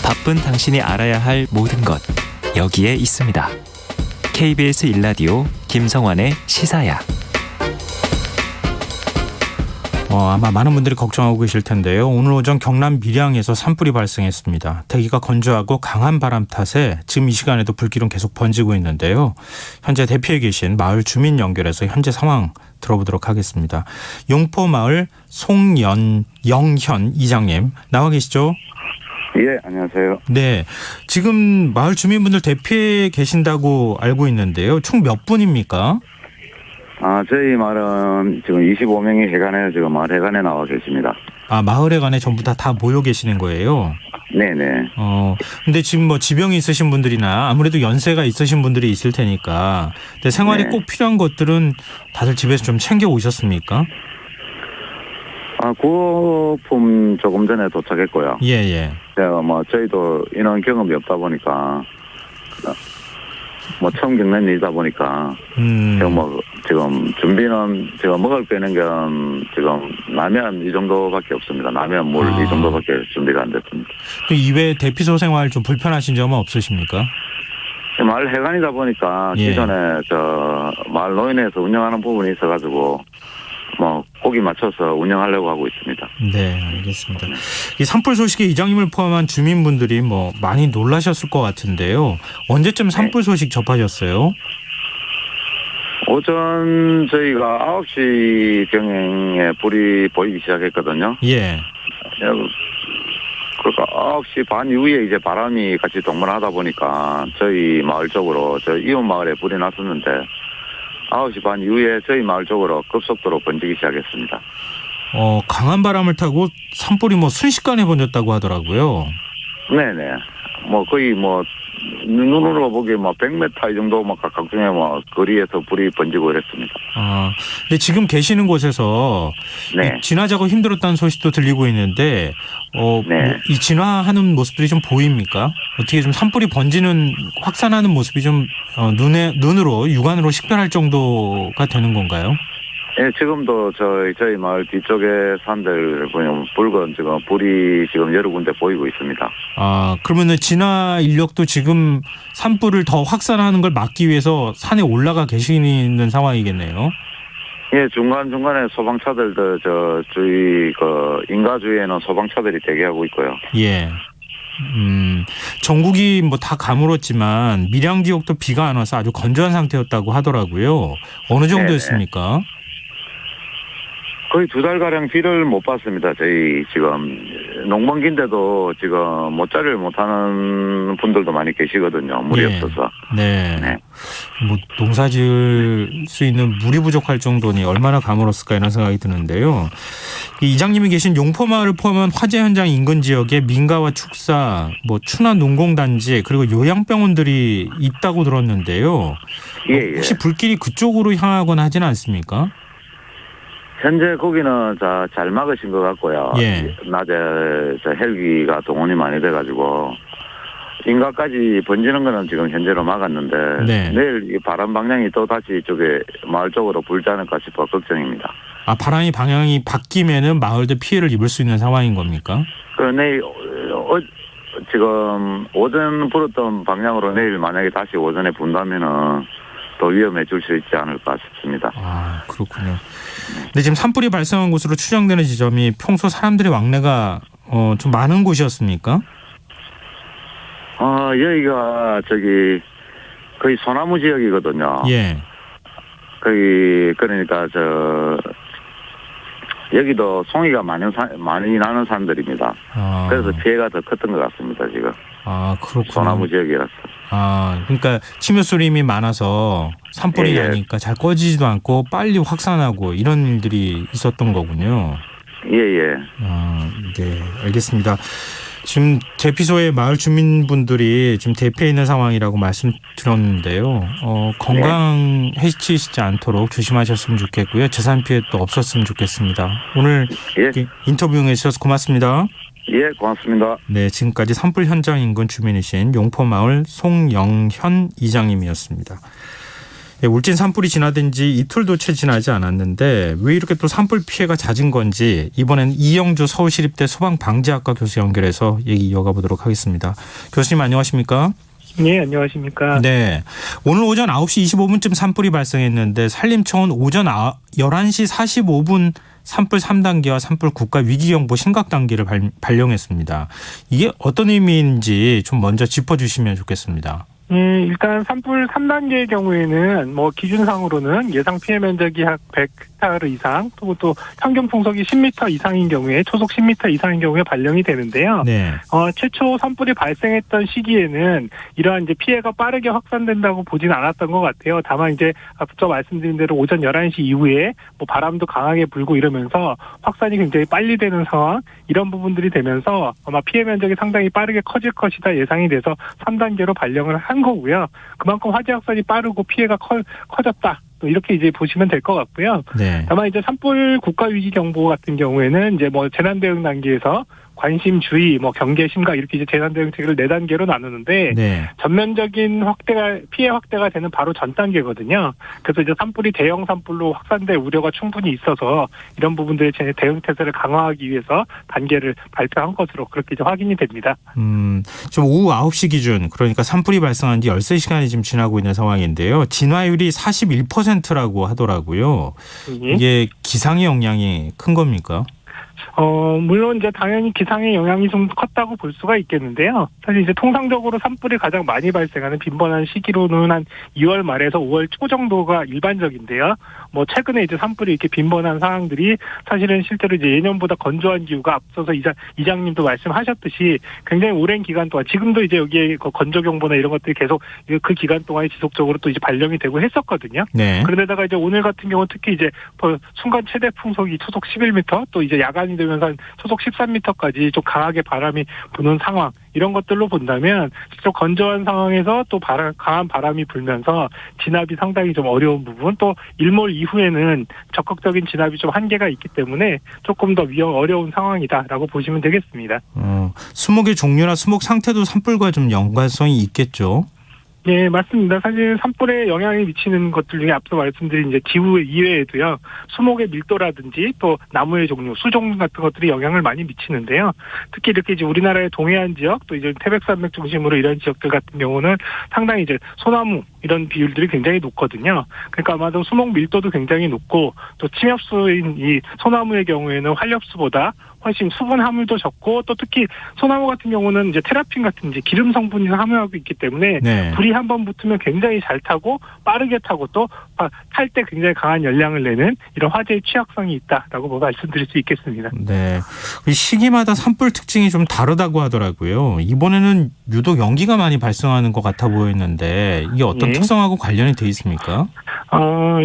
바쁜 당신이 알아야 할 모든 것 여기에 있습니다. KBS 1라디오 김성환의 시사야. 아마 많은 분들이 걱정하고 계실 텐데요. 오늘 오전 경남 밀양에서 산불이 발생했습니다. 대기가 건조하고 강한 바람 탓에 지금 이 시간에도 불길은 계속 번지고 있는데요. 현재 대피해 계신 마을 주민 연결해서 현재 상황 들어보도록 하겠습니다. 용포마을 송영현 이장님 나와 계시죠? 예, 안녕하세요. 네, 지금 마을 주민분들 대피해 계신다고 알고 있는데요. 총 몇 분입니까? 저희 마을은 지금 25명이 해관에 지금 마을 해관에 나와 계십니다. 마을 해관에 전부 다 모여 계시는 거예요? 네네. 근데 지금 뭐 지병이 있으신 분들이나 아무래도 연세가 있으신 분들이 있을 테니까 근데 생활에 네. 꼭 필요한 것들은 다들 집에서 좀 챙겨 오셨습니까? 구호품 조금 전에 도착했고요. 예. 제가 저희도 이런 경험이 없다 보니까 처음 겪는 일이다 보니까 지금 준비는 제가 먹을 빼는 겸 지금 라면 이 정도밖에 없습니다. 라면 물 이 정도밖에 준비가 안 됐습니다. 이외에 대피소 생활 좀 불편하신 점은 없으십니까? 마을 해관이다 보니까 기존에 마을 노인에서 운영하는 부분이 있어가지고 거기 맞춰서 운영하려고 하고 있습니다. 네, 알겠습니다. 이 산불 소식에 이장님을 포함한 주민분들이 많이 놀라셨을 것 같은데요. 언제쯤 산불 소식 접하셨어요? 오전 저희가 9시 경에 불이 보이기 시작했거든요. 예. 그러니까 9시 반 이후에 이제 바람이 같이 동반하다 보니까 저희 마을 쪽으로 이웃 마을에 불이 났었는데 9시 반 이후에 저희 마을 쪽으로 급속도로 번지기 시작했습니다. 강한 바람을 타고 산불이 순식간에 번졌다고 하더라고요. 네네. 거의 눈으로 보기 100m 이 정도 각각중에 거리에서 불이 번지고 이랬습니다. 근데 지금 계시는 곳에서 네. 진화 작업 힘들었다는 소식도 들리고 있는데 네. 이 진화하는 모습들이 좀 보입니까? 어떻게 좀 산불이 번지는 확산하는 모습이 좀 눈으로 육안으로 식별할 정도가 되는 건가요? 예, 지금도 저희 마을 뒤쪽에 산들 보면 붉은 지금 불이 지금 여러 군데 보이고 있습니다. 그러면은 진화 인력도 지금 산불을 더 확산하는 걸 막기 위해서 산에 올라가 계시는 상황이겠네요. 예, 중간중간에 소방차들도 주위 인가 주위에는 소방차들이 대기하고 있고요. 예. 전국이 다 가물었지만 밀양 지역도 비가 안 와서 아주 건조한 상태였다고 하더라고요. 어느 정도였습니까? 거의 2달가량 비를 못 봤습니다. 저희 지금 농번기인데도 지금 못자리를 못하는 분들도 많이 계시거든요. 물이 없어서. 네. 농사 지을 수 있는 물이 부족할 정도니 얼마나 가물었을까 이런 생각이 드는데요. 이장님이 계신 용포마을을 포함한 화재 현장 인근 지역에 민가와 축사, 추나 농공단지 그리고 요양병원들이 있다고 들었는데요. 예. 혹시 불길이 그쪽으로 향하거나 하지는 않습니까? 현재 거기는 잘 막으신 것 같고요. 예. 낮에 헬기가 동원이 많이 돼가지고 인가까지 번지는 거는 지금 현재로 막았는데 네. 내일 이 바람 방향이 또 다시 이쪽에 마을 쪽으로 불지 않을까 싶어 걱정입니다. 바람이 방향이 바뀌면은 마을도 피해를 입을 수 있는 상황인 겁니까? 내일 지금 오전 불었던 방향으로 내일 만약에 다시 오전에 분다면은 더 위험해질 수 있지 않을까 싶습니다. 그렇군요. 근데 지금 산불이 발생한 곳으로 추정되는 지점이 평소 사람들의 왕래가 좀 많은 곳이었습니까? 여기가 거의 소나무 지역이거든요. 예. 그러니까 여기도 송이가 많이 나는 산들입니다. 그래서 피해가 더 컸던 것 같습니다, 지금. 그렇군요. 소나무 지역이라서. 그러니까 침효수림이 많아서 산불이 나니까 잘 꺼지지도 않고 빨리 확산하고 이런 일들이 있었던 거군요. 예. 네, 알겠습니다. 지금 대피소에 마을 주민분들이 지금 대피해 있는 상황이라고 말씀드렸는데요. 건강 해치시지 않도록 조심하셨으면 좋겠고요. 재산 피해 또 없었으면 좋겠습니다. 오늘 인터뷰 응해주셔서 고맙습니다. 예, 고맙습니다. 네, 지금까지 산불 현장 인근 주민이신 용포마을 송영현 이장님이었습니다. 예, 울진 산불이 진화된 지 이틀도 채 지나지 않았는데 왜 이렇게 또 산불 피해가 잦은 건지 이번엔 이영주 서울시립대 소방방재학과 교수 연결해서 얘기 이어가 보도록 하겠습니다. 교수님 안녕하십니까? 네, 안녕하십니까. 네. 오늘 오전 9시 25분쯤 산불이 발생했는데 산림청은 오전 11시 45분 산불 3단계와 산불 국가 위기경보 심각 단계를 발령했습니다. 이게 어떤 의미인지 좀 먼저 짚어주시면 좋겠습니다. 일단 산불 3단계의 경우에는 뭐 기준상으로는 예상 피해 면적이 약 100헥타르 이상 또 평균 풍속이 10m 이상인 경우에 초속 10m 이상인 경우에 발령이 되는데요. 네. 최초 산불이 발생했던 시기에는 이러한 이제 피해가 빠르게 확산된다고 보지는 않았던 것 같아요. 다만 이제 앞서 말씀드린 대로 오전 11시 이후에 뭐 바람도 강하게 불고 이러면서 확산이 굉장히 빨리 되는 상황 이런 부분들이 되면서 아마 피해 면적이 상당히 빠르게 커질 것이다 예상이 돼서 3단계로 발령을 한 거고요. 그만큼 화재 확산이 빠르고 피해가 커졌다. 또 이렇게 이제 보시면 될 것 같고요. 네. 다만 이제 산불 국가 위기 경보 같은 경우에는 이제 뭐 재난 대응 단계에서 관심, 주의, 뭐 경계, 심각 이렇게 이제 재난 대응책을 4단계로 나누는데 네. 전면적인 피해 확대가 되는 바로 전 단계거든요. 그래서 이제 산불이 대형 산불로 확산될 우려가 충분히 있어서 이런 부분들의 대응 태세를 강화하기 위해서 단계를 발표한 것으로 그렇게 이제 확인이 됩니다. 지금 오후 9시 기준 그러니까 산불이 발생한 지 13시간이 지금 지나고 있는 상황인데요. 진화율이 41%라고 하더라고요. 이게 기상의 영향이 큰 겁니까? 물론 이제 당연히 기상의 영향이 좀 컸다고 볼 수가 있겠는데요. 사실 이제 통상적으로 산불이 가장 많이 발생하는 빈번한 시기로는 한 2월 말에서 5월 초 정도가 일반적인데요. 뭐 최근에 이제 산불이 이렇게 빈번한 상황들이 사실은 실제로 이제 예년보다 건조한 기후가 앞서서 이장님도 말씀하셨듯이 굉장히 오랜 기간 동안 지금도 이제 여기에 건조 경보나 이런 것들이 계속 그 기간 동안에 지속적으로 또 이제 발령이 되고 했었거든요. 네. 그런데다가 이제 오늘 같은 경우 특히 이제 순간 최대 풍속이 초속 11m 또 이제 야간이 되면서 초속 13m까지 좀 강하게 바람이 부는 상황 이런 것들로 본다면 좀 건조한 상황에서 또 강한 바람이 불면서 진압이 상당히 좀 어려운 부분 또 일몰 이후에는 적극적인 진압이 좀 한계가 있기 때문에 조금 더 어려운 상황이다라고 보시면 되겠습니다. 수목의 종류나 수목 상태도 산불과 좀 연관성이 있겠죠? 네, 맞습니다. 사실 산불에 영향이 미치는 것들 중에 앞서 말씀드린 이제 기후 이외에도요, 수목의 밀도라든지 또 나무의 종류, 수종 같은 것들이 영향을 많이 미치는데요. 특히 이렇게 이제 우리나라의 동해안 지역 또 이제 태백산맥 중심으로 이런 지역들 같은 경우는 상당히 이제 소나무 이런 비율들이 굉장히 높거든요. 그러니까 아마도 수목 밀도도 굉장히 높고 또 침엽수인 이 소나무의 경우에는 활엽수보다 훨씬 수분 함유도 적고 또 특히 소나무 같은 경우는 이제 테라핀 같은 이제 기름 성분이 함유하고 있기 때문에 네. 불이 한번 붙으면 굉장히 잘 타고 빠르게 타고 또 탈 때 굉장히 강한 열량을 내는 이런 화재의 취약성이 있다라고 말씀드릴 수 있겠습니다. 네. 시기마다 산불 특징이 좀 다르다고 하더라고요. 이번에는 유독 연기가 많이 발생하는 것 같아 보이는데 이게 어떤 특성하고 관련이 돼 있습니까?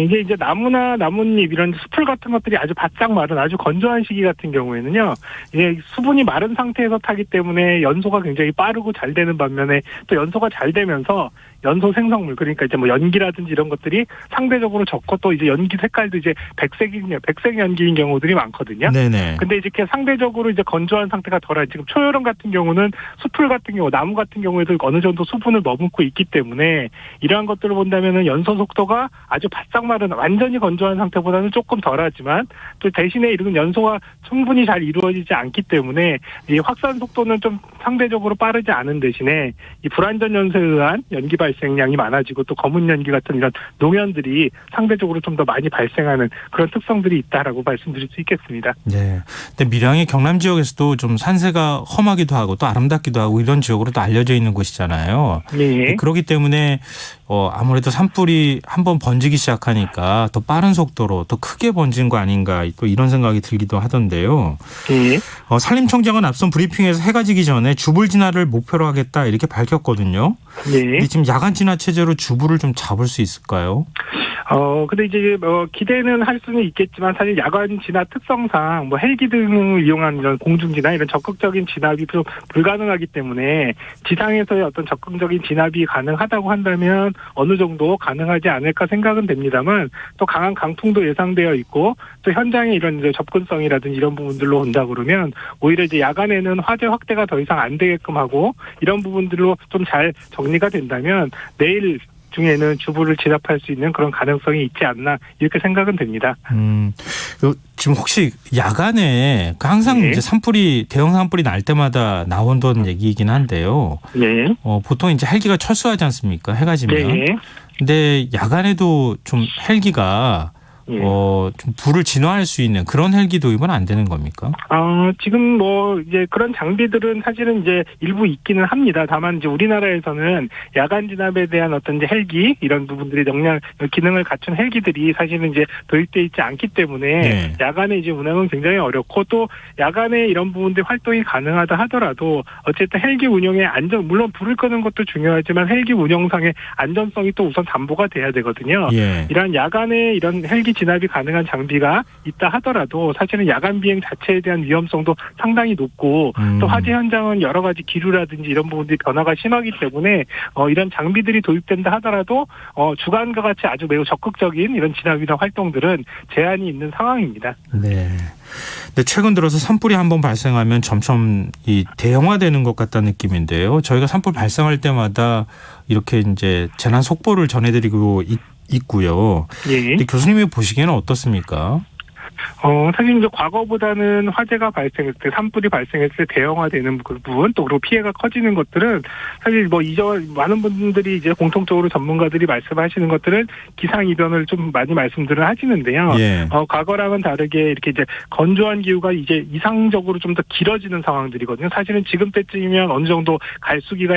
이게 이제 나무나 나뭇잎 이런 숲풀 같은 것들이 아주 바짝 마른 아주 건조한 시기 같은 경우에는요. 이게 수분이 마른 상태에서 타기 때문에 연소가 굉장히 빠르고 잘 되는 반면에 또 연소가 잘 되면서 연소 생성물 그러니까 이제 뭐 연기라든지 이런 것들이 상대적으로 적고 또 이제 연기 색깔도 이제 백색 연기인 경우들이 많거든요. 네네. 근데 이렇게 상대적으로 이제 건조한 상태가 덜한 지금 초여름 같은 경우는 숲풀 같은 경우 나무 같은 경우에도 어느 정도 수분을 머금고 있기 때문에 이러한 것들을 본다면은 연소 속도가 아주 바짝 마른 완전히 건조한 상태보다는 조금 덜하지만 또 대신에 이런 연소가 충분히 잘 이루어지지 않기 때문에 이 확산 속도는 좀 상대적으로 빠르지 않은 대신에 이 불완전 연소에 의한 연기 발생량이 많아지고 또 검은 연기 같은 이런 노면들이 상대적으로 좀 더 많이 발생하는 그런 특성들이 있다라고 말씀드릴 수 있겠습니다. 네. 근데 밀양의 경남 지역에서도 좀 산세가 험하기도 하고 또 아름답기도 하고 이런 지역으로도 알려져 있는 곳이잖아요. 네. 그렇기 때문에 아무래도 산불이 한번 번지기 시작하니까 더 빠른 속도로 더 크게 번진 거 아닌가 또 이런 생각이 들기도 하던데요. 네. 산림청장은 앞선 브리핑에서 해가 지기 전에 주불 진화를 목표로 하겠다 이렇게 밝혔거든요. 네. 근데 지금 야간 진화 체제로 주불을 좀 잡을 수 있을까요? 근데 이제 기대는 할 수는 있겠지만 사실 야간 진압 특성상 뭐 헬기 등을 이용한 이런 공중 진압 이런 적극적인 진압이 좀 불가능하기 때문에 지상에서의 어떤 적극적인 진압이 가능하다고 한다면 어느 정도 가능하지 않을까 생각은 됩니다만 또 강한 강풍도 예상되어 있고 또 현장에 이런 이제 접근성이라든지 이런 부분들로 온다 그러면 오히려 이제 야간에는 화재 확대가 더 이상 안 되게끔 하고 이런 부분들로 좀 잘 정리가 된다면 내일 중에는 주부를 진압할 수 있는 그런 가능성이 있지 않나 이렇게 생각은 됩니다. 지금 혹시 야간에 항상 네. 이제 대형 산불이 날 때마다 나온다는 얘기이긴 한데요. 네. 보통 이제 헬기가 철수하지 않습니까? 해가 지면. 네. 근데 야간에도 좀 헬기가 예. 좀 불을 진화할 수 있는 그런 헬기 도입은 안 되는 겁니까? 지금 이제 그런 장비들은 사실은 이제 일부 있기는 합니다. 다만 이제 우리나라에서는 야간 진압에 대한 어떤 이제 헬기 이런 부분들이 기능을 갖춘 헬기들이 사실은 이제 도입돼 있지 않기 때문에 네. 야간에 이제 운행은 굉장히 어렵고 또 야간에 이런 부분들 활동이 가능하다 하더라도 어쨌든 헬기 운영의 물론 불을 끄는 것도 중요하지만 헬기 운영상의 안전성이 또 우선 담보가 돼야 되거든요. 예. 이런 야간에 이런 헬기 진압이 가능한 장비가 있다 하더라도 사실은 야간 비행 자체에 대한 위험성도 상당히 높고 또 화재 현장은 여러 가지 기류라든지 이런 부분들이 변화가 심하기 때문에 이런 장비들이 도입된다 하더라도 주간과 같이 아주 매우 적극적인 이런 진압이나 활동들은 제한이 있는 상황입니다. 네. 근데 최근 들어서 산불이 한번 발생하면 점점 이 대형화되는 것 같다는 느낌인데요. 저희가 산불 발생할 때마다 이렇게 이제 재난 속보를 전해드리고 있고요. 예. 근데 교수님이 보시기에는 어떻습니까? 사실 이제 과거보다는 화재가 발생했을 때, 산불이 발생했을 때 대형화되는 그 부분, 또 그리고 피해가 커지는 것들은 사실 많은 분들이 이제 공통적으로 전문가들이 말씀하시는 것들은 기상이변을 좀 많이 말씀들을 하시는데요. 예. 과거랑은 다르게 이렇게 이제 건조한 기후가 이제 이상적으로 좀 더 길어지는 상황들이거든요. 사실은 지금 때쯤이면 어느 정도 갈수기가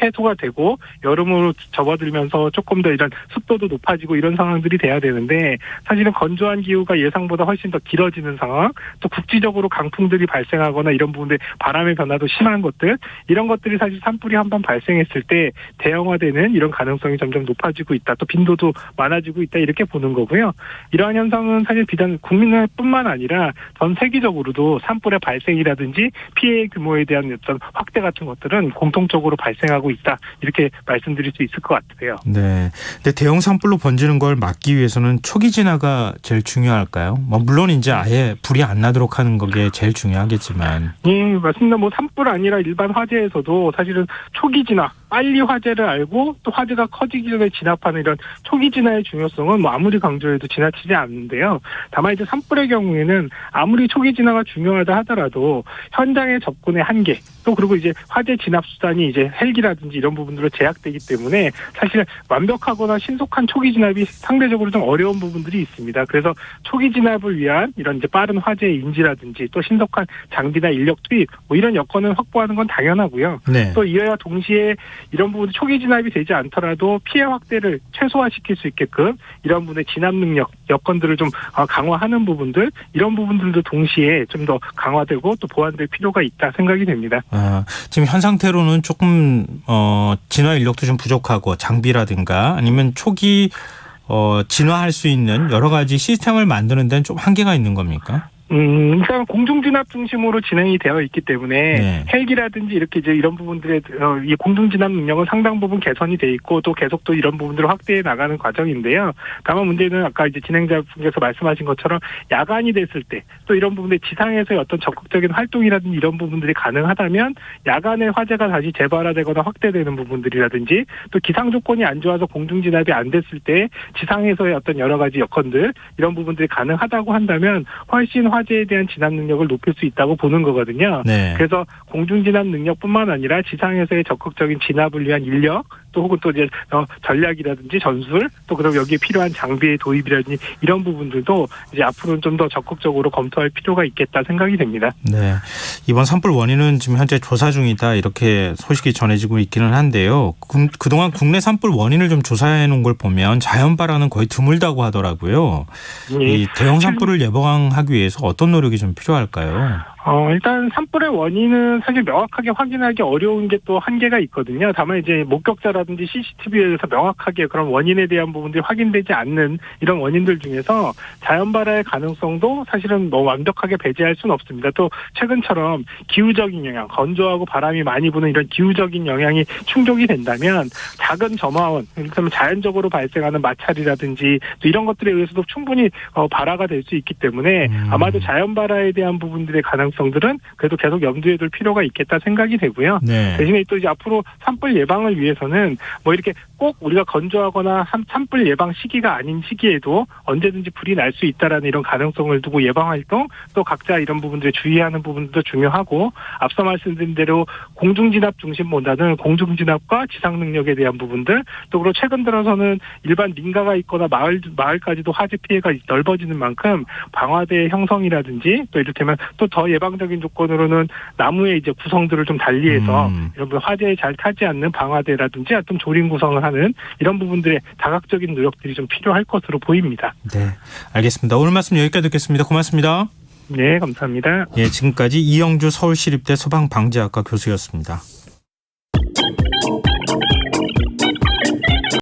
해소가 되고 여름으로 접어들면서 조금 더 이런 습도도 높아지고 이런 상황들이 돼야 되는데 사실은 건조한 기후가 예상보다 훨씬 더 길어지는 상황, 또 국지적으로 강풍들이 발생하거나 이런 부분들 바람의 변화도 심한 것들, 이런 것들이 사실 산불이 한번 발생했을 때 대형화되는 이런 가능성이 점점 높아지고 있다. 또 빈도도 많아지고 있다. 이렇게 보는 거고요. 이러한 현상은 사실 비단 국민뿐만 아니라 전 세계적으로도 산불의 발생이라든지 피해 규모에 대한 어떤 확대 같은 것들은 공통적으로 발생하고 있다. 이렇게 말씀드릴 수 있을 것 같아요. 네. 근데 대형 산불로 번지는 걸 막기 위해서는 초기 진화가 제일 중요할까요? 물론 이제 아예 불이 안 나도록 하는 게 제일 중요하겠지만. 예, 맞습니다. 산불 아니라 일반 화재에서도 사실은 초기 진화, 빨리 화재를 알고 또 화재가 커지기 전에 진압하는 이런 초기 진화의 중요성은 아무리 강조해도 지나치지 않는데요. 다만 이제 산불의 경우에는 아무리 초기 진화가 중요하다 하더라도 현장에 접근의 한계, 또 그리고 이제 화재 진압 수단이 이제 헬기라든지 이런 부분들로 제약되기 때문에 사실 완벽하거나 신속한 초기 진압이 상대적으로 좀 어려운 부분들이 있습니다. 그래서 초기 진압을 위한 이런 이제 빠른 화재 인지라든지 또 신속한 장비나 인력 투입 이런 여건을 확보하는 건 당연하고요. 네. 또 이와 동시에 이런 부분이 초기 진압이 되지 않더라도 피해 확대를 최소화시킬 수 있게끔 이런 부분의 진압 능력 여건들을 좀 강화하는 부분들, 이런 부분들도 동시에 좀 더 강화되고 또 보완될 필요가 있다 생각이 됩니다. 지금 현 상태로는 조금 진화 인력도 좀 부족하고 장비라든가 아니면 초기 진화할 수 있는 여러 가지 시스템을 만드는 데는 좀 한계가 있는 겁니까? 일단 공중진압 중심으로 진행이 되어 있기 때문에 네. 헬기라든지 이렇게 이제 이런 부분들의 이 공중진압 능력은 상당 부분 개선이 돼 있고 또 계속 또 이런 부분들을 확대해 나가는 과정인데요. 다만 문제는 아까 이제 진행자분께서 말씀하신 것처럼 야간이 됐을 때 또 이런 부분에 지상에서의 어떤 적극적인 활동이라든지 이런 부분들이 가능하다면 야간에 화재가 다시 재발화되거나 확대되는 부분들이라든지 또 기상 조건이 안 좋아서 공중진압이 안 됐을 때 지상에서의 어떤 여러 가지 여건들 이런 부분들이 가능하다고 한다면 훨씬 화재에 대한 진압 능력을 높일 수 있다고 보는 거거든요. 네. 그래서 공중진압 능력뿐만 아니라 지상에서의 적극적인 진압을 위한 인력, 또 혹은 또 이제 전략이라든지 전술, 또 그럼 여기에 필요한 장비의 도입이라든지 이런 부분들도 이제 앞으로는 좀 더 적극적으로 검토할 필요가 있겠다 생각이 됩니다. 네. 이번 산불 원인은 지금 현재 조사 중이다 이렇게 소식이 전해지고 있기는 한데요. 그동안 국내 산불 원인을 좀 조사해 놓은 걸 보면 자연 발화는 거의 드물다고 하더라고요. 예. 이 대형 산불을 예방하기 위해서 어떤 노력이 좀 필요할까요? 일단 산불의 원인은 사실 명확하게 확인하기 어려운 게 또 한계가 있거든요. 다만 이제 목격자라든지 CCTV에서 명확하게 그런 원인에 대한 부분들이 확인되지 않는 이런 원인들 중에서 자연 발화의 가능성도 사실은 완벽하게 배제할 수는 없습니다. 또 최근처럼 기후적인 영향, 건조하고 바람이 많이 부는 이런 기후적인 영향이 충족이 된다면 작은 점화원, 그러면 자연적으로 발생하는 마찰이라든지 또 이런 것들에 의해서도 충분히 발화가 될 수 있기 때문에 아마도 자연 발화에 대한 부분들의 가능성 가능성들은 그래도 계속 염두에 둘 필요가 있겠다 생각이 되고요. 네. 대신에 또 이제 앞으로 산불 예방을 위해서는 뭐 이렇게 꼭 우리가 건조하거나 산불 예방 시기가 아닌 시기에도 언제든지 불이 날 수 있다라는 이런 가능성을 두고 예방 활동 또 각자 이런 부분들에 주의하는 부분도 중요하고 앞서 말씀드린 대로 공중진압 중심보다는 공중진압과 지상 능력에 대한 부분들 또 그리고 최근 들어서는 일반 민가가 있거나 마을까지도 화재 피해가 넓어지는 만큼 방화대 형성이라든지 또 이를테면 또 더 예방적인 조건으로는 나무의 이제 구성들을 좀 달리해서 이런 화재에 잘 타지 않는 방화대라든지 어떤 조림 구성을 하는 이런 부분들의 다각적인 노력들이 좀 필요할 것으로 보입니다. 네, 알겠습니다. 오늘 말씀 여기까지 듣겠습니다. 고맙습니다. 네, 감사합니다. 예, 지금까지 이영주 서울시립대 소방방재학과 교수였습니다.